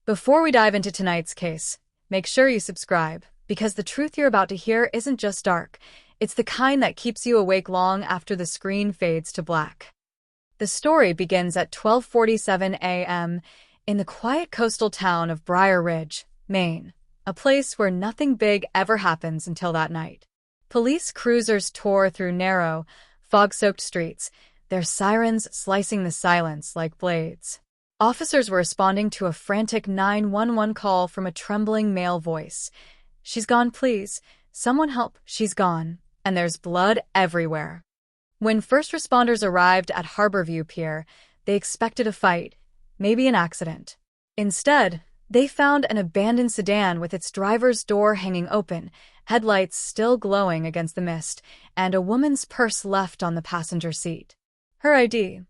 Before we dive into tonight's case, make sure you subscribe, because the truth you're about to hear isn't just dark, it's the kind that keeps you awake long after the screen fades to black. The story begins at 12:47 a.m. in the quiet coastal town of Briar Ridge, Maine, a place where nothing big ever happens until that night. Police cruisers tore through narrow, fog-soaked streets, their sirens slicing the silence like blades. Officers were responding to a frantic 911 call from a trembling male voice. "She's gone, please. Someone help, she's gone." And there's blood everywhere. When first responders arrived at Harborview Pier, they expected a fight, maybe an accident. Instead, they found an abandoned sedan with its driver's door hanging open, headlights still glowing against the mist, and a woman's purse left on the passenger seat. Her ID,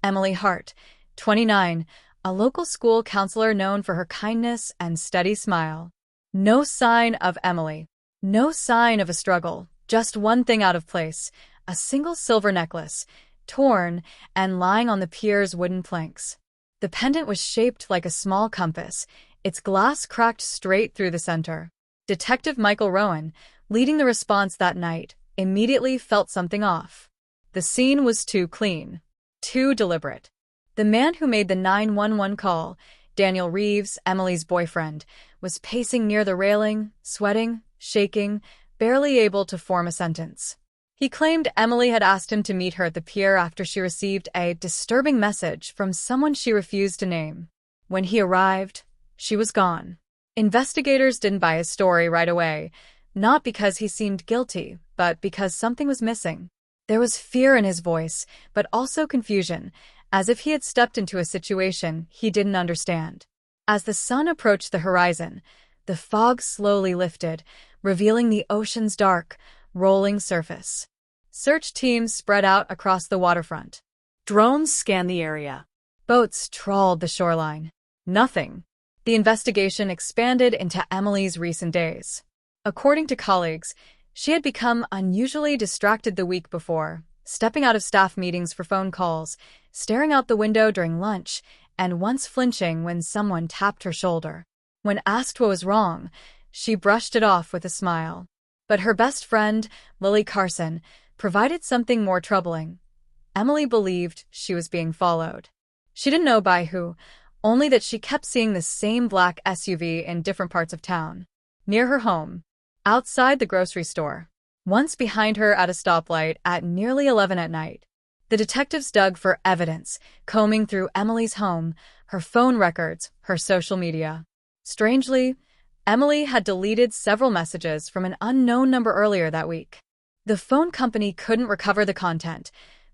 Emily Hart, 29, a local school counselor known for her kindness and steady smile. No sign of Emily. No sign of a struggle, just one thing out of place, a single silver necklace, torn and lying on the pier's wooden planks. The pendant was shaped like a small compass, its glass cracked straight through the center. Detective Michael Rowan, leading the response that night, immediately felt something off. The scene was too clean, too deliberate. The man who made the 911 call, Daniel Reeves, Emily's boyfriend, was pacing near the railing, sweating, shaking, barely able to form a sentence. He claimed Emily had asked him to meet her at the pier after she received a disturbing message from someone she refused to name. When he arrived, she was gone. Investigators didn't buy his story right away, not because he seemed guilty, but because something was missing. There was fear in his voice, but also confusion, as if he had stepped into a situation he didn't understand. As the sun approached the horizon, the fog slowly lifted, revealing the ocean's dark, rolling surface. Search teams spread out across the waterfront. Drones scanned the area. Boats trawled the shoreline. Nothing. The investigation expanded into Emily's recent days. According to colleagues, she had become unusually distracted the week before, stepping out of staff meetings for phone calls, staring out the window during lunch, and once flinching when someone tapped her shoulder. When asked what was wrong, she brushed it off with a smile. But her best friend, Lily Carson, provided something more troubling. Emily believed she was being followed. She didn't know by who, only that she kept seeing the same black SUV in different parts of town. Near her home, outside the grocery store, once behind her at a stoplight at nearly 11 at night. The detectives dug for evidence, combing through Emily's home, her phone records, her social media. Strangely, Emily had deleted several messages from an unknown number earlier that week. The phone company couldn't recover the content.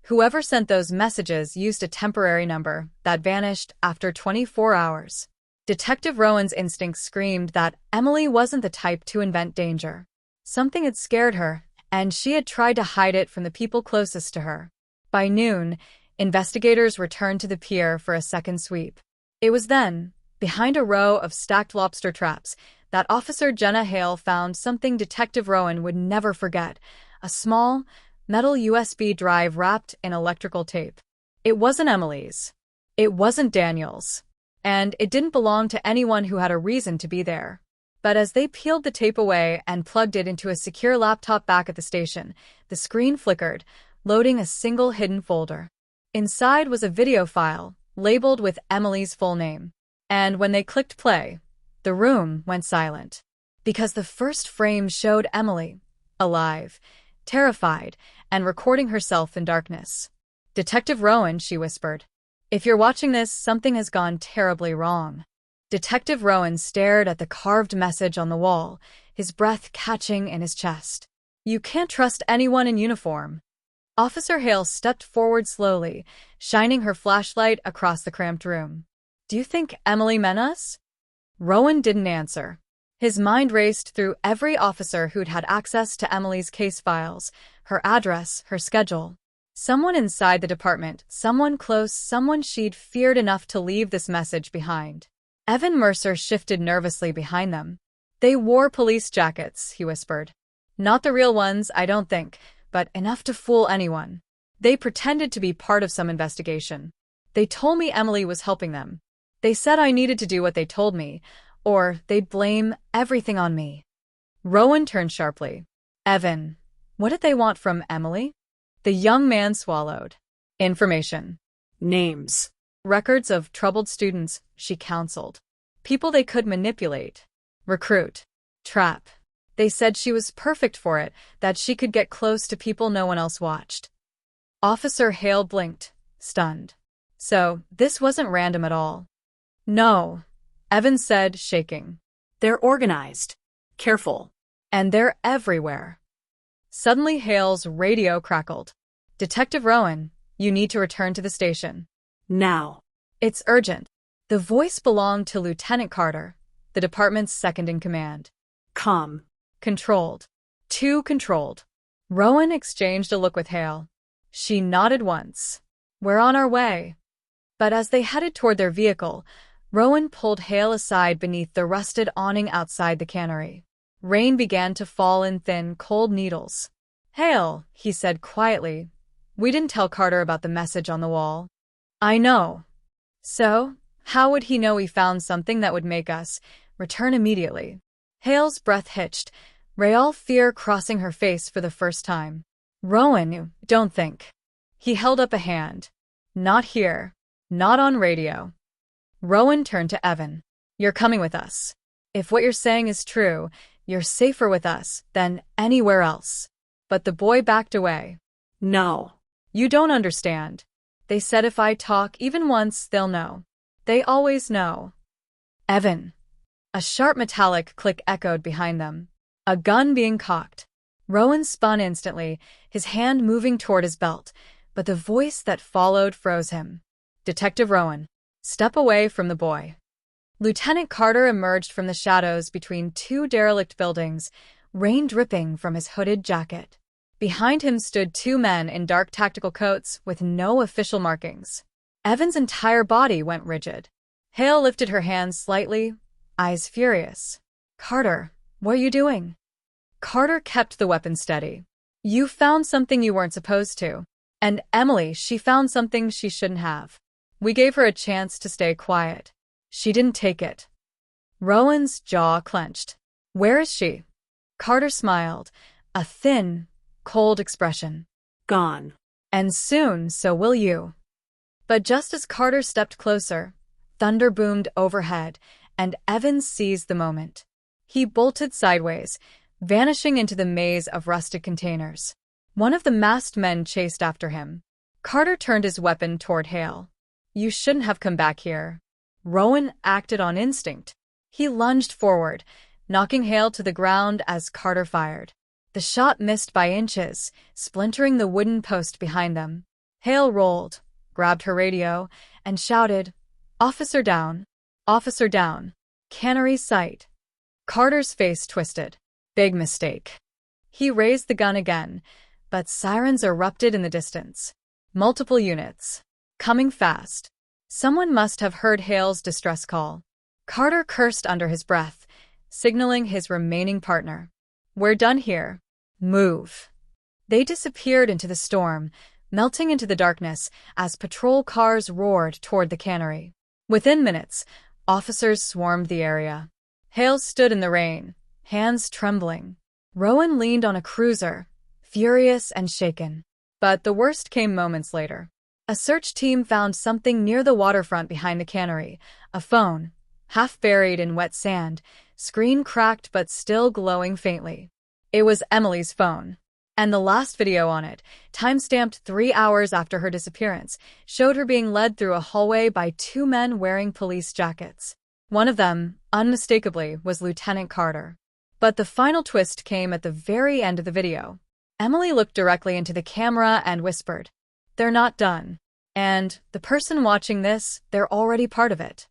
Whoever sent those messages used a temporary number that vanished after 24 hours. Detective Rowan's instincts screamed that Emily wasn't the type to invent danger. Something had scared her, and she had tried to hide it from the people closest to her. By noon, investigators returned to the pier for a second sweep. It was then, behind a row of stacked lobster traps, that Officer Jenna Hale found something Detective Rowan would never forget: a small, metal USB drive wrapped in electrical tape. It wasn't Emily's. It wasn't Daniel's. And it didn't belong to anyone who had a reason to be there. But as they peeled the tape away and plugged it into a secure laptop back at the station, the screen flickered, loading a single hidden folder. Inside was a video file, labeled with Emily's full name. And when they clicked play, the room went silent. Because the first frame showed Emily, alive, terrified, and recording herself in darkness. "Detective Rowan," she whispered. "If you're watching this, something has gone terribly wrong." Detective Rowan stared at the carved message on the wall, his breath catching in his chest. "You can't trust anyone in uniform." Officer Hale stepped forward slowly, shining her flashlight across the cramped room. "Do you think Emily meant us?" Rowan didn't answer. His mind raced through every officer who'd had access to Emily's case files, her address, her schedule. Someone inside the department, someone close, someone she'd feared enough to leave this message behind. Evan Mercer shifted nervously behind them. "They wore police jackets," he whispered. "Not the real ones, I don't think, but enough to fool anyone. They pretended to be part of some investigation. They told me Emily was helping them. They said I needed to do what they told me, or they'd blame everything on me. Rowan turned sharply. Evan, what did they want from Emily? The young man swallowed. Information. Names. Records of troubled students, she counseled. People they could manipulate. Recruit. Trap. They said she was perfect for it, that she could get close to people no one else watched. Officer Hale blinked, stunned. So, this wasn't random at all. No, Evan said, shaking. They're organized. Careful. And they're everywhere. Suddenly Hale's radio crackled. Detective Rowan, you need to return to the station. Now. It's urgent. The voice belonged to Lieutenant Carter, the department's second-in-command. Calm. Controlled. Too controlled. Rowan exchanged a look with Hale. She nodded once. We're on our way. But as they headed toward their vehicle, Rowan pulled Hale aside beneath the rusted awning outside the cannery. Rain began to fall in thin, cold needles. Hale, he said quietly, we didn't tell Carter about the message on the wall. I know. So, how would he know we found something that would make us return immediately? Hale's breath hitched, real fear crossing her face for the first time. Rowan, you don't think. He held up a hand. Not here. Not on radio. Rowan turned to Evan. You're coming with us. If what you're saying is true, you're safer with us than anywhere else. But the boy backed away. No. You don't understand. They said if I talk even once, they'll know. They always know. Evan. A sharp metallic click echoed behind them. A gun being cocked. Rowan spun instantly, his hand moving toward his belt, but the voice that followed froze him. Detective Rowan. Step away from the boy. Lieutenant Carter emerged from the shadows between two derelict buildings, rain dripping from his hooded jacket. Behind him stood two men in dark tactical coats with no official markings. Evan's entire body went rigid. Hale lifted her hands slightly, eyes furious. Carter, what are you doing? Carter kept the weapon steady. You found something you weren't supposed to. And Emily, she found something she shouldn't have. We gave her a chance to stay quiet. She didn't take it. Rowan's jaw clenched. Where is she? Carter smiled, a thin, cold expression. Gone. And soon, so will you. But just as Carter stepped closer, thunder boomed overhead, and Evans seized the moment. He bolted sideways, vanishing into the maze of rusted containers. One of the masked men chased after him. Carter turned his weapon toward Hale. You shouldn't have come back here. Rowan acted on instinct. He lunged forward, knocking Hale to the ground as Carter fired. The shot missed by inches, splintering the wooden post behind them. Hale rolled, grabbed her radio, and shouted, Officer down! Officer down! Cannery sight! Carter's face twisted. Big mistake. He raised the gun again, but sirens erupted in the distance. Multiple units. Coming fast. Someone must have heard Hale's distress call. Carter cursed under his breath, signaling his remaining partner. We're done here. Move. They disappeared into the storm, melting into the darkness as patrol cars roared toward the cannery. Within minutes, officers swarmed the area. Hale stood in the rain, hands trembling. Rowan leaned on a cruiser, furious and shaken. But the worst came moments later. A search team found something near the waterfront behind the cannery, a phone, half buried in wet sand, screen cracked but still glowing faintly. It was Emily's phone. And the last video on it, time-stamped 3 hours after her disappearance, showed her being led through a hallway by two men wearing police jackets. One of them, unmistakably, was Lieutenant Carter. But the final twist came at the very end of the video. Emily looked directly into the camera and whispered, They're not done. And the person watching this, they're already part of it.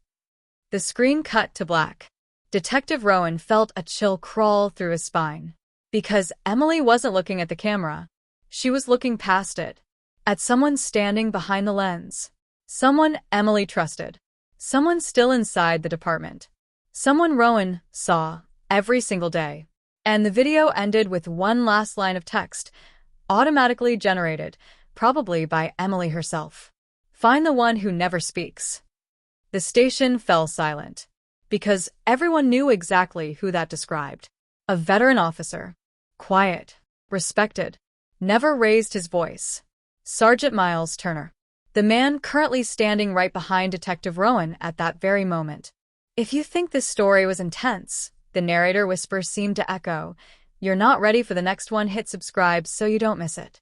The screen cut to black. Detective Rowan felt a chill crawl through his spine. Because Emily wasn't looking at the camera. She was looking past it. At someone standing behind the lens. Someone Emily trusted. Someone still inside the department. Someone Rowan saw every single day. And the video ended with one last line of text, automatically generated, probably by Emily herself. Find the one who never speaks. The station fell silent, because everyone knew exactly who that described. A veteran officer. Quiet. Respected. Never raised his voice. Sergeant Miles Turner. The man currently standing right behind Detective Rowan at that very moment. If you think this story was intense, the narrator whisper seemed to echo, "You're not ready for the next one, hit subscribe so you don't miss it."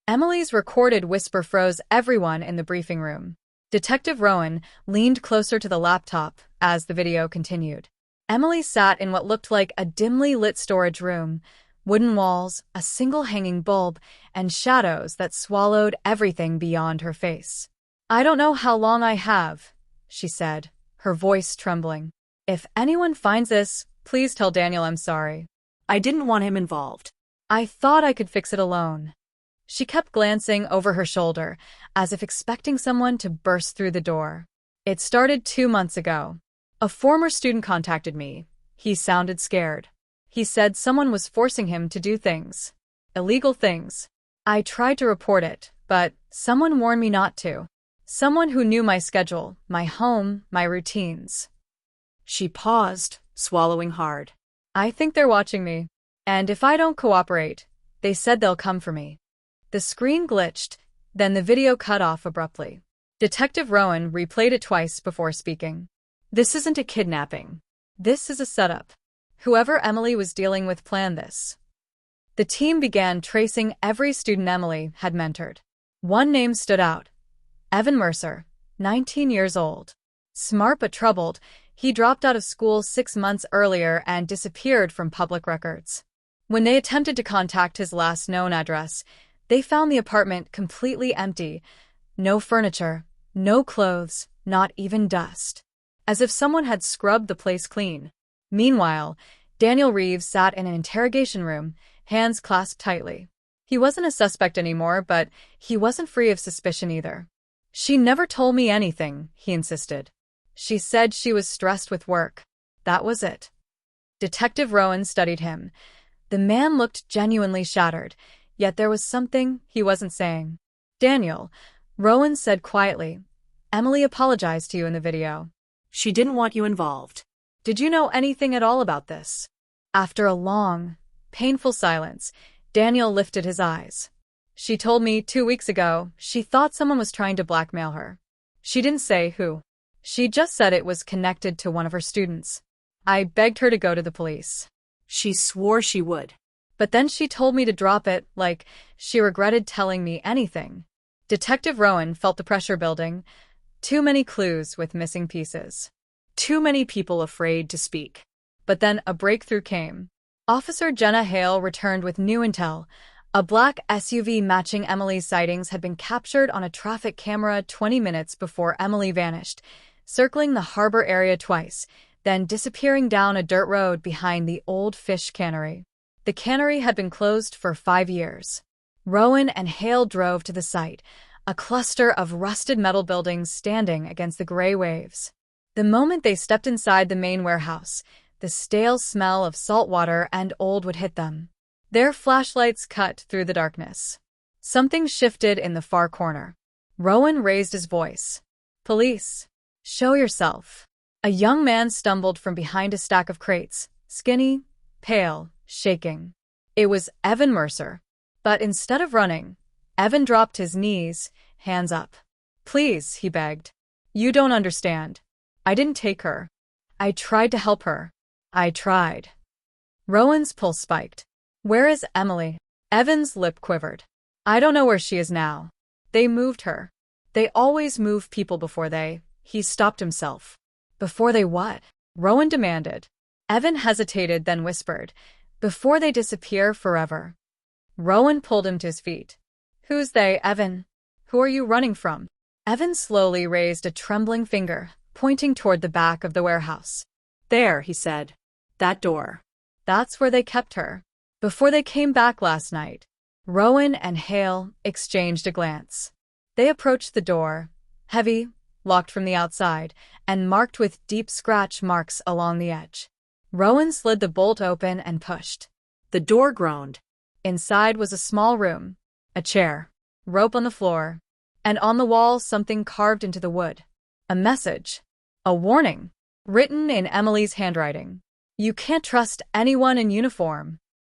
Emily's recorded whisper froze everyone in the briefing room. Detective Rowan leaned closer to the laptop as the video continued. Emily sat in what looked like a dimly lit storage room, wooden walls, a single hanging bulb, and shadows that swallowed everything beyond her face. "I don't know how long I have," she said, her voice trembling. "If anyone finds this, please tell Daniel I'm sorry. I didn't want him involved. I thought I could fix it alone." She kept glancing over her shoulder, as if expecting someone to burst through the door. "It started 2 months ago. A former student contacted me. He sounded scared. He said someone was forcing him to do things. Illegal things. I tried to report it, but someone warned me not to. Someone who knew my schedule, my home, my routines." She paused, swallowing hard. "I think they're watching me. And if I don't cooperate, they said they'll come for me." The screen glitched, then the video cut off abruptly. Detective Rowan replayed it twice before speaking. "This isn't a kidnapping. This is a setup. Whoever Emily was dealing with planned this." The team began tracing every student Emily had mentored. One name stood out. Evan Mercer, 19 years old. Smart but troubled, he dropped out of school 6 months earlier and disappeared from public records. When they attempted to contact his last known address, they found the apartment completely empty. No furniture, no clothes, not even dust. As if someone had scrubbed the place clean. Meanwhile, Daniel Reeves sat in an interrogation room, hands clasped tightly. He wasn't a suspect anymore, but he wasn't free of suspicion either. "She never told me anything," he insisted. "She said she was stressed with work. That was it." Detective Rowan studied him. The man looked genuinely shattered, yet there was something he wasn't saying. "Daniel," Rowan said quietly, "Emily apologized to you in the video. She didn't want you involved." Did you know anything at all about this?" After a long, painful silence, Daniel lifted his eyes. "She told me 2 weeks ago she thought someone was trying to blackmail her. She didn't say who. She just said it was connected to one of her students. I begged her to go to the police. She swore she would. But then she told me to drop it, like she regretted telling me anything." Detective Rowan felt the pressure building. Too many clues with missing pieces. Too many people afraid to speak. But then a breakthrough came. Officer Jenna Hale returned with new intel. A black SUV matching Emily's sightings had been captured on a traffic camera 20 minutes before Emily vanished, circling the harbor area twice, then disappearing down a dirt road behind the old fish cannery. The cannery had been closed for 5 years. Rowan and Hale drove to the site, a cluster of rusted metal buildings standing against the gray waves. The moment they stepped inside the main warehouse, the stale smell of salt water and old wood hit them. Their flashlights cut through the darkness. Something shifted in the far corner. Rowan raised his voice. "Police, show yourself." A young man stumbled from behind a stack of crates, skinny, pale, shaking. It was Evan Mercer. But instead of running, Evan dropped his knees, hands up. "Please," he begged. "You don't understand. I didn't take her. I tried to help her. I tried." Rowan's pulse spiked. "Where is Emily?" Evan's lip quivered. "I don't know where she is now. They moved her. They always move people before they—" He stopped himself. "Before they what?" Rowan demanded. Evan hesitated, then whispered, "Before they disappear forever." Rowan pulled him to his feet. "Who's they, Evan? Who are you running from?" Evan slowly raised a trembling finger, pointing toward the back of the warehouse. "There," he said. "That door." "That's where they kept her. Before they came back last night." Rowan and Hale exchanged a glance. They approached the door, heavy, locked from the outside, and marked with deep scratch marks along the edge. Rowan slid the bolt open and pushed. The door groaned. Inside was a small room, a chair, rope on the floor, and on the wall something carved into the wood. A message. A warning, written in Emily's handwriting. You can't trust anyone in uniform.